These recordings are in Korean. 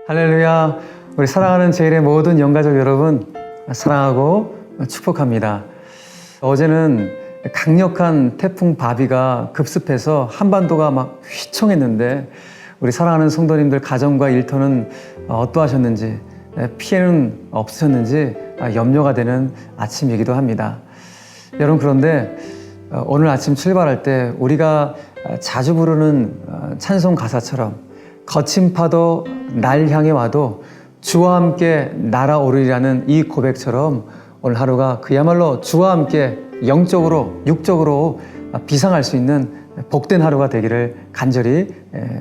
할렐루야. 우리 사랑하는 제일의 모든 영가족 여러분, 사랑하고 축복합니다. 어제는 강력한 태풍 바비가 급습해서 한반도가 막 휘청했는데 우리 사랑하는 성도님들 가정과 일터는 어떠하셨는지, 피해는 없으셨는지 염려가 되는 아침이기도 합니다. 여러분, 그런데 오늘 아침 출발할 때 우리가 자주 부르는 찬송 가사처럼 거친 파도 날 향해 와도 주와 함께 날아오르리라는 이 고백처럼 오늘 하루가 그야말로 주와 함께 영적으로 육적으로 비상할 수 있는 복된 하루가 되기를 간절히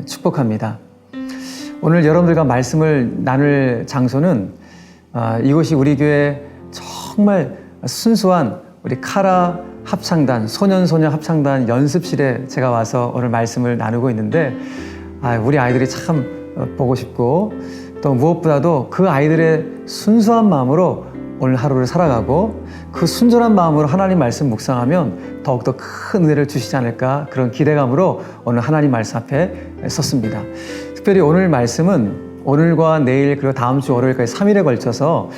축복합니다. 오늘 여러분들과 말씀을 나눌 장소는 이곳이 우리 교회 정말 순수한 우리 카라 합창단, 소년소녀 합창단 연습실에 제가 와서 오늘 말씀을 나누고 있는데 우리 아이들이 참 보고 싶고 또 무엇보다도 그 아이들의 순수한 마음으로 오늘 하루를 살아가고 그 순전한 마음으로 하나님 말씀 묵상하면 더욱더 큰 은혜를 주시지 않을까, 그런 기대감으로 오늘 하나님 말씀 앞에 섰습니다. 특별히 오늘 말씀은 오늘과 내일 그리고 다음 주 월요일까지 3일에 걸쳐서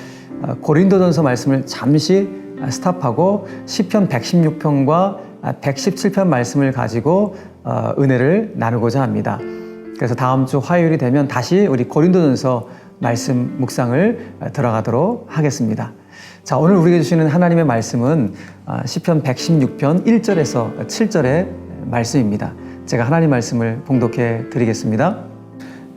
고린도전서 말씀을 잠시 스탑하고 시편 116편과 117편 말씀을 가지고 은혜를 나누고자 합니다. 그래서 다음 주 화요일이 되면 다시 우리 고린도전서 말씀 묵상을 들어가도록 하겠습니다. 자, 오늘 우리에게 주시는 하나님의 말씀은 시편 116편 1절에서 7절의 말씀입니다. 제가 하나님 말씀을 봉독해 드리겠습니다.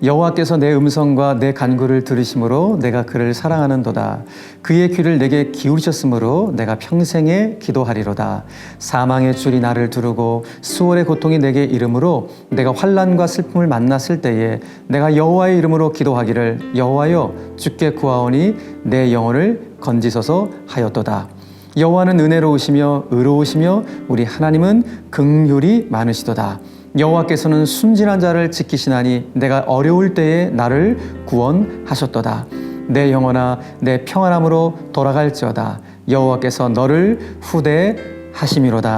여호와께서 내 음성과 내 간구를 들으심으로 내가 그를 사랑하는도다. 그의 귀를 내게 기울이셨으므로 내가 평생에 기도하리로다. 사망의 줄이 나를 두르고 수월의 고통이 내게 이름으로 내가 환난과 슬픔을 만났을 때에 내가 여호와의 이름으로 기도하기를 여호와여 주께 구하오니 내 영혼을 건지소서 하였도다. 여호와는 은혜로우시며 의로우시며 우리 하나님은 긍휼이 많으시도다. 여호와께서는 순진한 자를 지키시나니 내가 어려울 때에 나를 구원하셨도다. 내 영혼아 내 평안함으로 돌아갈지어다. 여호와께서 너를 후대하심이로다.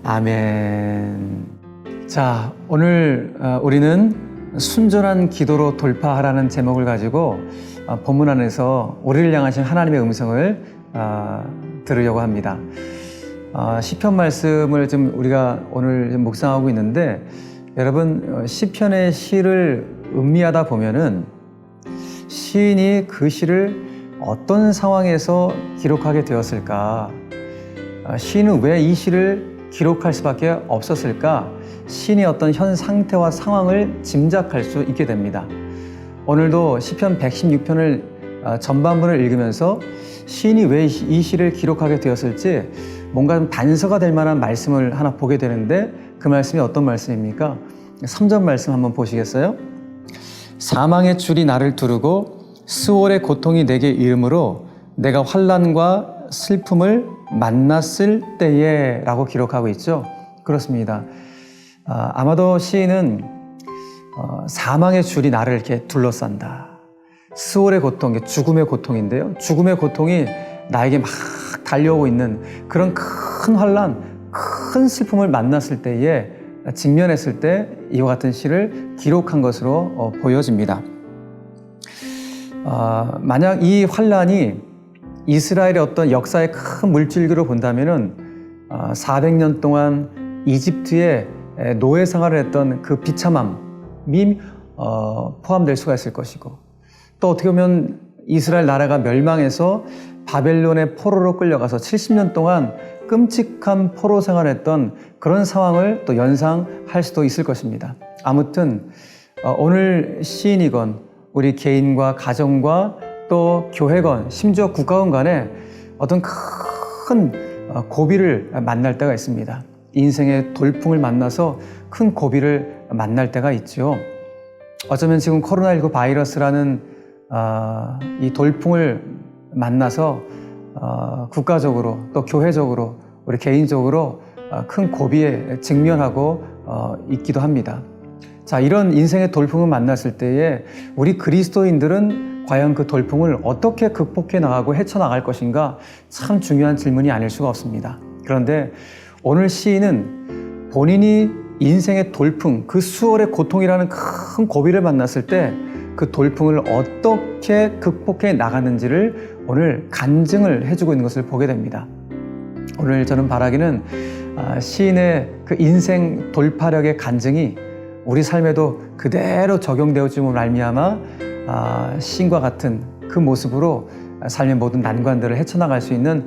아멘. 자, 오늘 우리는 순전한 기도로 돌파하라는 제목을 가지고 본문 안에서 우리를 향하신 하나님의 음성을 들으려고 합니다. 시편 말씀을 좀 우리가 오늘 좀 묵상하고 있는데, 여러분, 시편의 시를 음미하다 보면은 시인이 그 시를 어떤 상황에서 기록하게 되었을까? 시인은 왜 이 시를 기록할 수밖에 없었을까? 시인의 어떤 현 상태와 상황을 짐작할 수 있게 됩니다. 오늘도 시편 116편을 전반부를 읽으면서 시인이 왜 이 시를 기록하게 되었을지 뭔가 좀 단서가 될 만한 말씀을 하나 보게 되는데, 그 말씀이 어떤 말씀입니까? 3절 말씀 한번 보시겠어요? 사망의 줄이 나를 두르고 수월의 고통이 내게 이름으로 내가 환난과 슬픔을 만났을 때에 라고 기록하고 있죠. 그렇습니다. 아마도 시인은 사망의 줄이 나를 이렇게 둘러싼다. 수월의 고통, 죽음의 고통인데요. 죽음의 고통이 나에게 막 달려오고 있는 그런 큰 환난, 큰 슬픔을 만났을 때에 직면했을 때 이와 같은 시를 기록한 것으로 보여집니다. 만약 이 환난이 이스라엘의 어떤 역사의 큰 물줄기로 본다면은 400년 동안 이집트의 노예 생활을 했던 그 비참함이 포함될 수가 있을 것이고, 또 어떻게 보면 이스라엘 나라가 멸망해서 바벨론의 포로로 끌려가서 70년 동안 끔찍한 포로 생활했던 그런 상황을 또 연상할 수도 있을 것입니다. 아무튼 오늘 시인이건 우리 개인과 가정과 또 교회건 심지어 국가건 간에 어떤 큰 고비를 만날 때가 있습니다. 인생의 돌풍을 만나서 큰 고비를 만날 때가 있죠. 어쩌면 지금 코로나19 바이러스라는 이 돌풍을 만나서 국가적으로 또 교회적으로 우리 개인적으로 큰 고비에 직면하고 있기도 합니다. 자, 이런 인생의 돌풍을 만났을 때에 우리 그리스도인들은 과연 그 돌풍을 어떻게 극복해 나가고 헤쳐나갈 것인가, 참 중요한 질문이 아닐 수가 없습니다. 그런데 오늘 시인은 본인이 인생의 돌풍, 그 수월의 고통이라는 큰 고비를 만났을 때 그 돌풍을 어떻게 극복해 나가는지를 오늘 간증을 해주고 있는 것을 보게 됩니다. 오늘 저는 바라기는 시인의 그 인생 돌파력의 간증이 우리 삶에도 그대로 적용되어짐으로 말미암아 시인과 같은 그 모습으로 삶의 모든 난관들을 헤쳐나갈 수 있는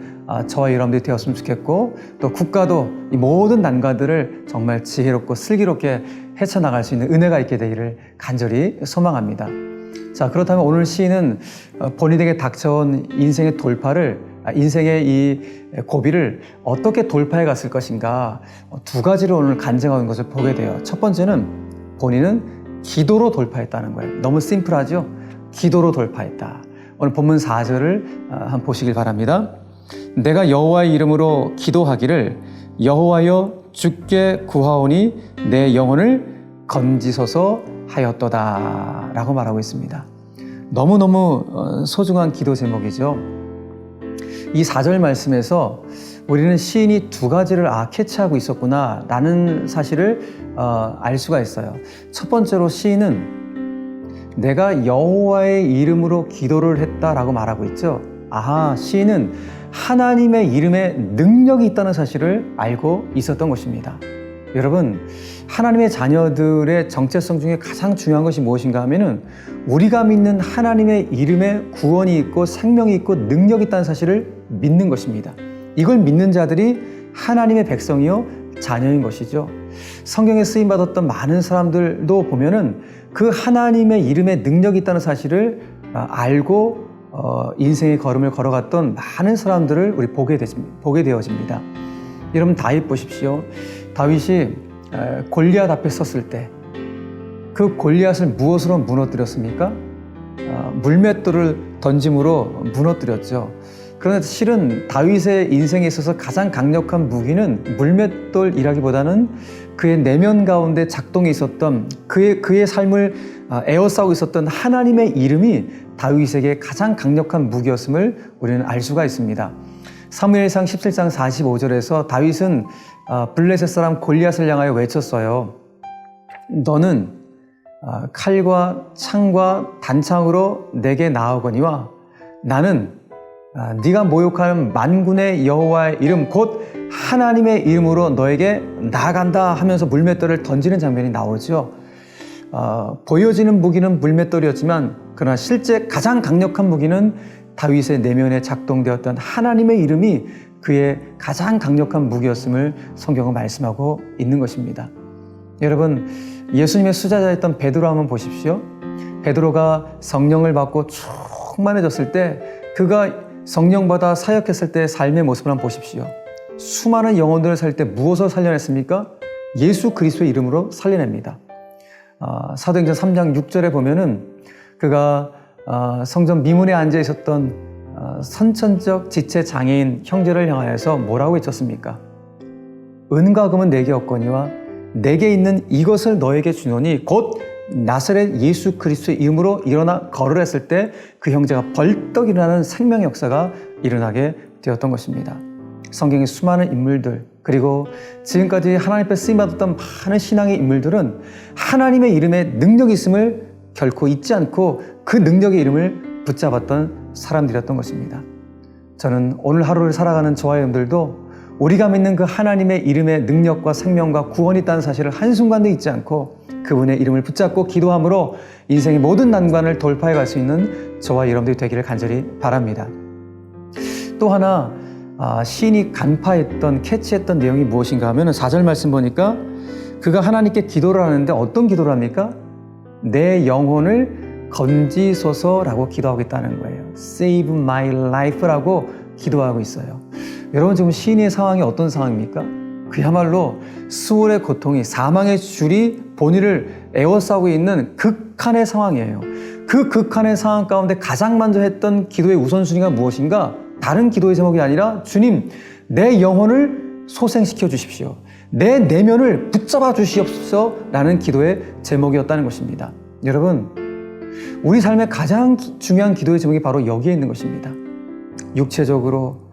저와 여러분들이 되었으면 좋겠고, 또 국가도 이 모든 난관들을 정말 지혜롭고 슬기롭게 헤쳐나갈 수 있는 은혜가 있게 되기를 간절히 소망합니다. 자, 그렇다면 오늘 시인은 본인에게 닥쳐온 인생의 돌파를, 인생의 이 고비를 어떻게 돌파해 갔을 것인가, 두 가지로 오늘 간증하는 것을 보게 돼요. 첫 번째는 본인은 기도로 돌파했다는 거예요. 너무 심플하죠? 기도로 돌파했다. 오늘 본문 4절을 한번 보시길 바랍니다. 내가 여호와의 이름으로 기도하기를 여호와여 주께 구하오니 내 영혼을 건지소서 하였도다 라고 말하고 있습니다. 너무너무 소중한 기도 제목이죠. 이 4절 말씀에서 우리는 시인이 두 가지를 캐치하고 있었구나 라는 사실을 알 수가 있어요. 첫 번째로 시인은 내가 여호와의 이름으로 기도를 했다라고 말하고 있죠. 시인은 하나님의 이름에 능력이 있다는 사실을 알고 있었던 것입니다. 여러분, 하나님의 자녀들의 정체성 중에 가장 중요한 것이 무엇인가 하면은 우리가 믿는 하나님의 이름에 구원이 있고 생명이 있고 능력이 있다는 사실을 믿는 것입니다. 이걸 믿는 자들이 하나님의 백성이요 자녀인 것이죠. 성경에 쓰임받았던 많은 사람들도 보면은 그 하나님의 이름에 능력이 있다는 사실을 알고 인생의 걸음을 걸어갔던 많은 사람들을 우리 보게 되어집니다. 여러분, 다윗 보십시오. 다윗이 골리앗 앞에 섰을 때 그 골리앗을 무엇으로 무너뜨렸습니까? 물맷돌을 던짐으로 무너뜨렸죠. 그런데 실은 다윗의 인생에 있어서 가장 강력한 무기는 물맷돌이라기보다는 그의 내면 가운데 작동해 있었던 그의 삶을 에워싸고 있었던 하나님의 이름이 다윗에게 가장 강력한 무기였음을 우리는 알 수가 있습니다. 사무엘상 17장 45절에서 다윗은 블레셋 사람 골리앗을 향하여 외쳤어요. 너는 칼과 창과 단창으로 내게 나아오거니와 나는 네가 모욕하는 만군의 여호와의 이름 곧 하나님의 이름으로 너에게 나아간다 하면서 물맷돌을 던지는 장면이 나오죠. 보여지는 무기는 물맷돌이었지만 그러나 실제 가장 강력한 무기는 다윗의 내면에 작동되었던 하나님의 이름이 그의 가장 강력한 무기였음을 성경은 말씀하고 있는 것입니다. 여러분, 예수님의 수제자였던 베드로 한번 보십시오. 베드로가 성령을 받고 충만해졌을 때, 그가 성령받아 사역했을 때의 삶의 모습을 한번 보십시오. 수많은 영혼들을 살릴 때 무엇을 살려냈습니까? 예수 그리스도의 이름으로 살려냅니다. 사도행전 3장 6절에 보면은 그가 성전 미문에 앉아 있었던 선천적 지체 장애인 형제를 향하여서 뭐라고 외쳤습니까? 은과 금은 내게 없거니와 내게 있는 이것을 너에게 주노니 곧 나사렛 예수 그리스도의 이름으로 일어나 걸으라 했을 때 그 형제가 벌떡 일어나는 생명의 역사가 일어나게 되었던 것입니다. 성경의 수많은 인물들, 그리고 지금까지 하나님 앞에 쓰임받았던 많은 신앙의 인물들은 하나님의 이름에 능력이 있음을 결코 잊지 않고 그 능력의 이름을 붙잡았던 사람들이었던 것입니다. 저는 오늘 하루를 살아가는 저와 여러분들도 우리가 믿는 그 하나님의 이름의 능력과 생명과 구원이 있다는 사실을 한순간도 잊지 않고 그분의 이름을 붙잡고 기도함으로 인생의 모든 난관을 돌파해 갈 수 있는 저와 여러분들이 되기를 간절히 바랍니다. 또 하나 시인이 간파했던, 캐치했던 내용이 무엇인가 하면 4절 말씀 보니까 그가 하나님께 기도를 하는데 어떤 기도를 합니까? 내 영혼을 건지소서라고 기도하고 있다는 거예요. Save my life라고 기도하고 있어요. 여러분, 지금 시인의 상황이 어떤 상황입니까? 그야말로 수월의 고통이, 사망의 줄이 본인을 에워싸고 있는 극한의 상황이에요. 그 극한의 상황 가운데 가장 먼저 했던 기도의 우선순위가 무엇인가? 다른 기도의 제목이 아니라 주님, 내 영혼을 소생시켜 주십시오. 내 내면을 붙잡아 주시옵소서 라는 기도의 제목이었다는 것입니다. 여러분, 우리 삶의 가장 중요한 기도의 제목이 바로 여기에 있는 것입니다. 육체적으로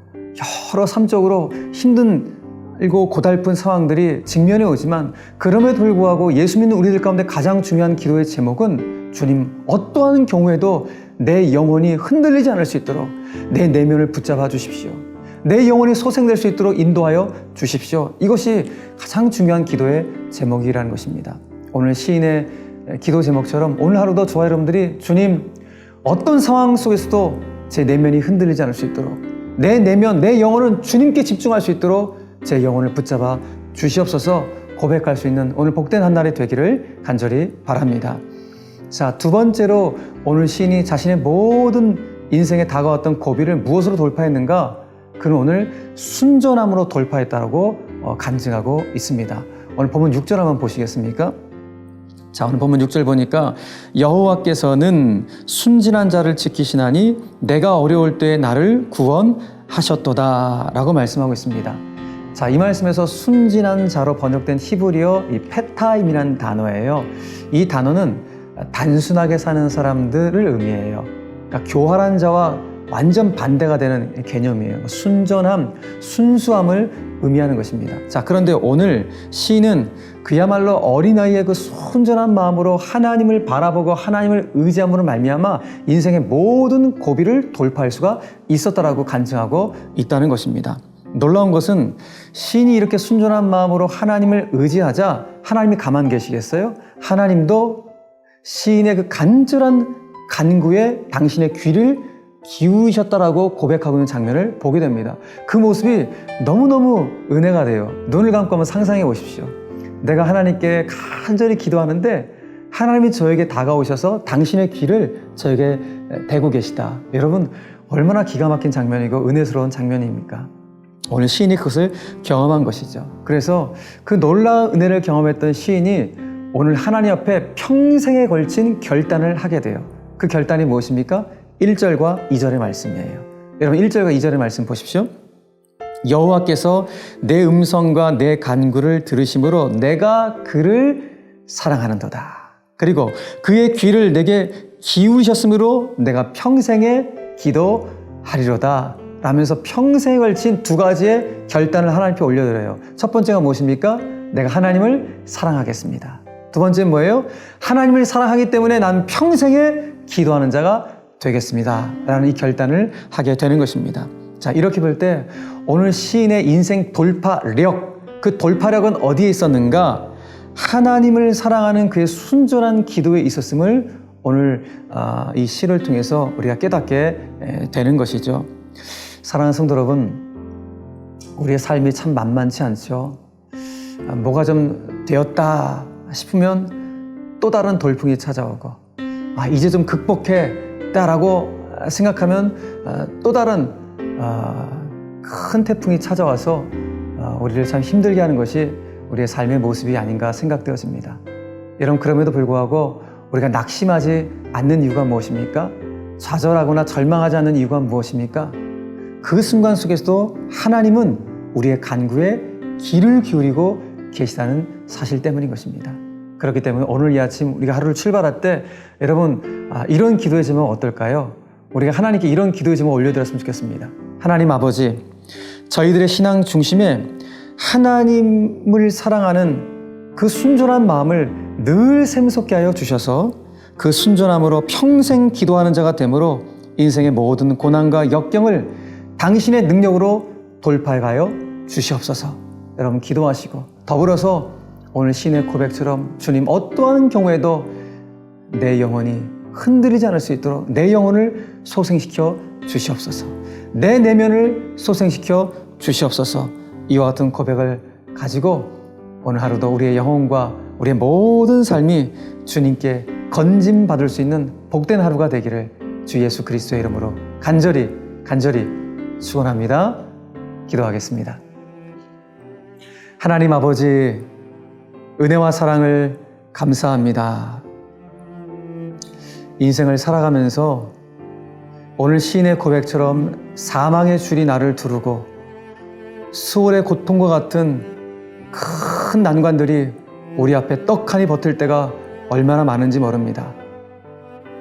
여러 삶적으로 힘들고 고달픈 상황들이 직면해 오지만 그럼에도 불구하고 예수 믿는 우리들 가운데 가장 중요한 기도의 제목은 주님, 어떠한 경우에도 내 영혼이 흔들리지 않을 수 있도록 내 내면을 붙잡아 주십시오. 내 영혼이 소생될 수 있도록 인도하여 주십시오. 이것이 가장 중요한 기도의 제목이라는 것입니다. 오늘 시인의 기도 제목처럼 오늘 하루도 저와 여러분들이 주님, 어떤 상황 속에서도 제 내면이 흔들리지 않을 수 있도록 내 내면, 내 영혼은 주님께 집중할 수 있도록 제 영혼을 붙잡아 주시옵소서 고백할 수 있는 오늘 복된 한 날이 되기를 간절히 바랍니다. 자, 두 번째로 오늘 시인이 자신의 모든 인생에 다가왔던 고비를 무엇으로 돌파했는가? 그는 오늘 순전함으로 돌파했다고 간증하고 있습니다. 오늘 본문 6절 한번 보시겠습니까? 자, 오늘 본문 6절 보니까 여호와께서는 순진한 자를 지키시나니 내가 어려울 때에 나를 구원하셨도다 라고 말씀하고 있습니다. 자, 이 말씀에서 순진한 자로 번역된 히브리어 이 페타임이라는 단어예요. 이 단어는 단순하게 사는 사람들을 의미해요. 그러니까 교활한 자와 완전 반대가 되는 개념이에요. 순전함, 순수함을 의미하는 것입니다. 자, 그런데 오늘 시인은 그야말로 어린아이의 그 순전한 마음으로 하나님을 바라보고 하나님을 의지함으로 말미암아 인생의 모든 고비를 돌파할 수가 있었다라고 간증하고 있다는 것입니다. 놀라운 것은 시인이 이렇게 순전한 마음으로 하나님을 의지하자 하나님이 가만 계시겠어요? 하나님도 시인의 그 간절한 간구에 당신의 귀를 기울이셨다라고 고백하고 있는 장면을 보게 됩니다. 그 모습이 너무너무 은혜가 돼요. 눈을 감고 한번 상상해 보십시오. 내가 하나님께 간절히 기도하는데 하나님이 저에게 다가오셔서 당신의 귀를 저에게 대고 계시다. 여러분, 얼마나 기가 막힌 장면이고 은혜스러운 장면입니까? 오늘 시인이 그것을 경험한 것이죠. 그래서 그 놀라운 은혜를 경험했던 시인이 오늘 하나님 앞에 평생에 걸친 결단을 하게 돼요. 그 결단이 무엇입니까? 1절과 2절의 말씀이에요. 여러분, 1절과 2절의 말씀 보십시오. 여호와께서 내 음성과 내 간구를 들으심으로 내가 그를 사랑하는도다. 그리고 그의 귀를 내게 기울이셨으므로 내가 평생에 기도하리로다 라면서 평생에 걸친 두 가지의 결단을 하나님께 올려드려요. 첫 번째가 무엇입니까? 내가 하나님을 사랑하겠습니다. 두 번째는 뭐예요? 하나님을 사랑하기 때문에 난 평생에 기도하는 자가 되겠습니다 라는 이 결단을 하게 되는 것입니다. 자, 이렇게 볼 때 오늘 시인의 인생 돌파력, 그 돌파력은 어디에 있었는가? 하나님을 사랑하는 그의 순전한 기도에 있었음을 오늘 이 시를 통해서 우리가 깨닫게 되는 것이죠. 사랑하는 성도 여러분, 우리의 삶이 참 만만치 않죠. 뭐가 좀 되었다 싶으면 또 다른 돌풍이 찾아오고, 이제 좀 극복했다라고 생각하면 또 다른 큰 태풍이 찾아와서 우리를 참 힘들게 하는 것이 우리의 삶의 모습이 아닌가 생각되어집니다. 여러분, 그럼에도 불구하고 우리가 낙심하지 않는 이유가 무엇입니까? 좌절하거나 절망하지 않는 이유가 무엇입니까? 그 순간 속에서도 하나님은 우리의 간구에 귀를 기울이고 계시다는 사실 때문인 것입니다. 그렇기 때문에 오늘 이 아침 우리가 하루를 출발할 때 여러분, 이런 기도의 제목은 어떨까요? 우리가 하나님께 이런 기도의 제목을 올려드렸으면 좋겠습니다. 하나님 아버지, 저희들의 신앙 중심에 하나님을 사랑하는 그 순전한 마음을 늘 샘솟게 하여 주셔서 그 순전함으로 평생 기도하는 자가 되므로 인생의 모든 고난과 역경을 당신의 능력으로 돌파해 가여 주시옵소서. 여러분, 기도하시고 더불어서 오늘 시인의 고백처럼 주님, 어떠한 경우에도 내 영혼이 흔들리지 않을 수 있도록 내 영혼을 소생시켜 주시옵소서. 내 내면을 소생시켜 주시옵소서. 이와 같은 고백을 가지고 오늘 하루도 우리의 영혼과 우리의 모든 삶이 주님께 건짐받을 수 있는 복된 하루가 되기를 주 예수 그리스도의 이름으로 간절히 축원합니다. 기도하겠습니다. 하나님 아버지, 은혜와 사랑을 감사합니다. 인생을 살아가면서 오늘 시인의 고백처럼 사망의 줄이 나를 두르고 수월의 고통과 같은 큰 난관들이 우리 앞에 떡하니 버틸 때가 얼마나 많은지 모릅니다.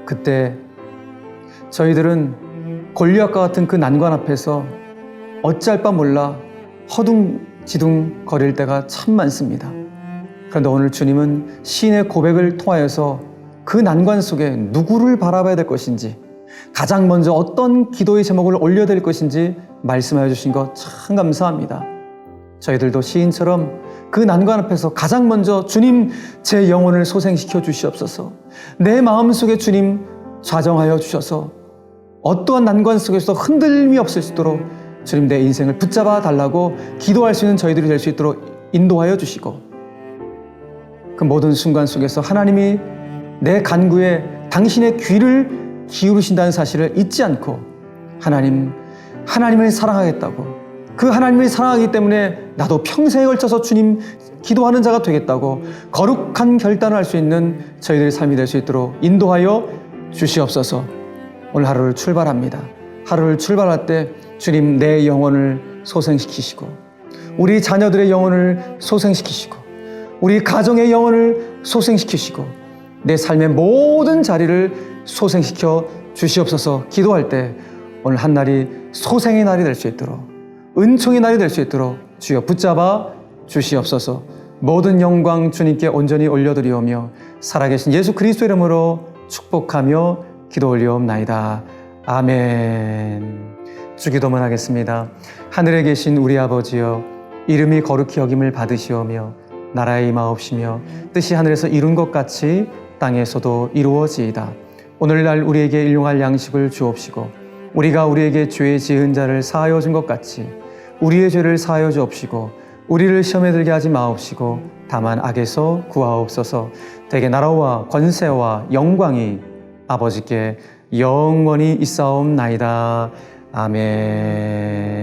그때 저희들은 골리앗과 같은 그 난관 앞에서 어찌할 바 몰라 허둥지둥 거릴 때가 참 많습니다. 그런데 오늘 주님은 시인의 고백을 통하여서 그 난관 속에 누구를 바라봐야 될 것인지, 가장 먼저 어떤 기도의 제목을 올려야 될 것인지 말씀하여 주신 것 참 감사합니다. 저희들도 시인처럼 그 난관 앞에서 가장 먼저 주님, 제 영혼을 소생시켜 주시옵소서, 내 마음속에 주님 좌정하여 주셔서 어떠한 난관 속에서 흔들림이 없을 수 있도록 주님, 내 인생을 붙잡아 달라고 기도할 수 있는 저희들이 될 수 있도록 인도하여 주시고, 그 모든 순간 속에서 하나님이 내 간구에 당신의 귀를 기울이신다는 사실을 잊지 않고 하나님을 사랑하겠다고, 그 하나님을 사랑하기 때문에 나도 평생에 걸쳐서 주님 기도하는 자가 되겠다고 거룩한 결단을 할 수 있는 저희들의 삶이 될 수 있도록 인도하여 주시옵소서. 오늘 하루를 출발합니다. 하루를 출발할 때 주님, 내 영혼을 소생시키시고, 우리 자녀들의 영혼을 소생시키시고, 우리 가정의 영혼을 소생시키시고, 내 삶의 모든 자리를 소생시켜 주시옵소서. 기도할 때 오늘 한 날이 소생의 날이 될 수 있도록, 은총의 날이 될 수 있도록 주여 붙잡아 주시옵소서. 모든 영광 주님께 온전히 올려드리오며 살아계신 예수 그리스도 이름으로 축복하며 기도 올리옵나이다. 아멘. 주기도문 하겠습니다. 하늘에 계신 우리 아버지여, 이름이 거룩히 여김을 받으시오며 나라의 임하옵시며 뜻이 하늘에서 이룬 것 같이 땅에서도 이루어지이다. 오늘날 우리에게 일용할 양식을 주옵시고, 우리가 우리에게 죄 지은 자를 사하여 준 것 같이 우리의 죄를 사하여 주옵시고, 우리를 시험에 들게 하지 마옵시고 다만 악에서 구하옵소서. 대개 나라와 권세와 영광이 아버지께 영원히 있사옵나이다. 아멘.